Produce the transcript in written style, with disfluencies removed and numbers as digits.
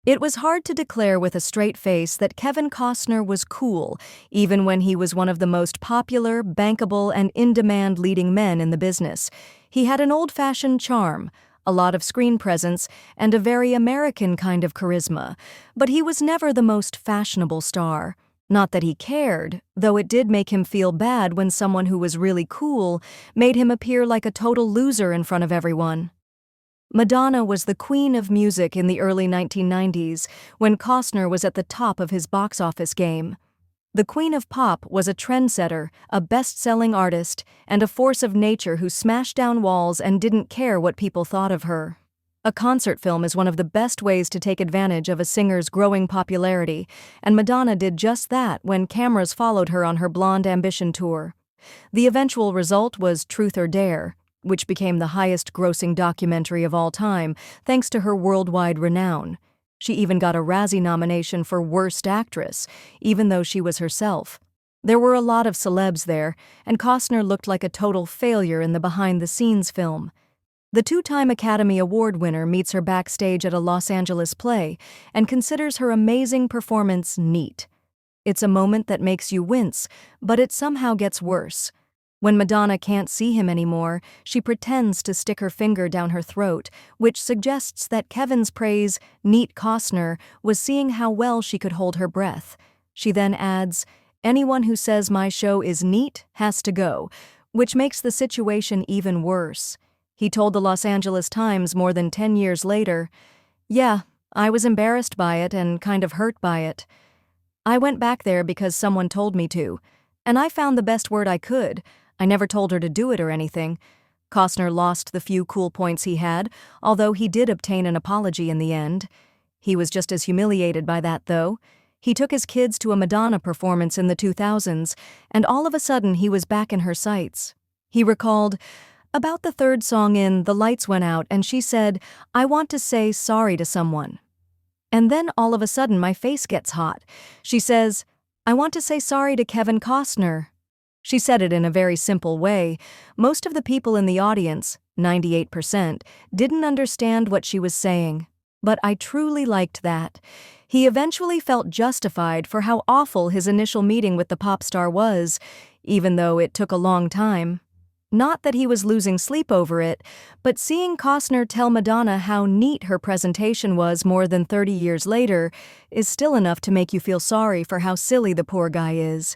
It was hard to declare with a straight face that Kevin Costner was cool, even when he was one of the most popular, bankable, and in-demand leading men in the business. He had an old-fashioned charm, a lot of screen presence, and a very American kind of charisma, but he was never the most fashionable star. Not that he cared, though it did make him feel bad when someone who was really cool made him appear like a total loser in front of everyone. Madonna was the queen of music in the early 1990s, when Costner was at the top of his box office game. The Queen of Pop was a trendsetter, a best-selling artist, and a force of nature who smashed down walls and didn't care what people thought of her. A concert film is one of the best ways to take advantage of a singer's growing popularity, and Madonna did just that when cameras followed her on her Blonde Ambition tour. The eventual result was Truth or Dare, which became the highest-grossing documentary of all time thanks to her worldwide renown. She even got a Razzie nomination for Worst Actress, even though she was herself. There were a lot of celebs there, and Costner looked like a total failure in the behind-the-scenes film. The two-time Academy Award winner meets her backstage at a Los Angeles play and considers her amazing performance neat. It's a moment that makes you wince, but it somehow gets worse. When Madonna can't see him anymore, she pretends to stick her finger down her throat, which suggests that Kevin's praise, neat Costner, was seeing how well she could hold her breath. She then adds, "Anyone who says my show is neat has to go," which makes the situation even worse. He told the Los Angeles Times more than 10 years later, "Yeah, I was embarrassed by it and kind of hurt by it. I went back there because someone told me to, and I found the best word I could. I never told her to do it or anything." Costner lost the few cool points he had, although he did obtain an apology in the end. He was just as humiliated by that, though. He took his kids to a Madonna performance in the 2000s, and all of a sudden he was back in her sights. He recalled, "About the third song in, the lights went out and she said, 'I want to say sorry to someone.' And then all of a sudden my face gets hot. She says, 'I want to say sorry to Kevin Costner.'" She said it in a very simple way. Most of the people in the audience, 98%, didn't understand what she was saying. But I truly liked that. He eventually felt justified for how awful his initial meeting with the pop star was, even though it took a long time. Not that he was losing sleep over it, but seeing Costner tell Madonna how neat her presentation was more than 30 years later is still enough to make you feel sorry for how silly the poor guy is.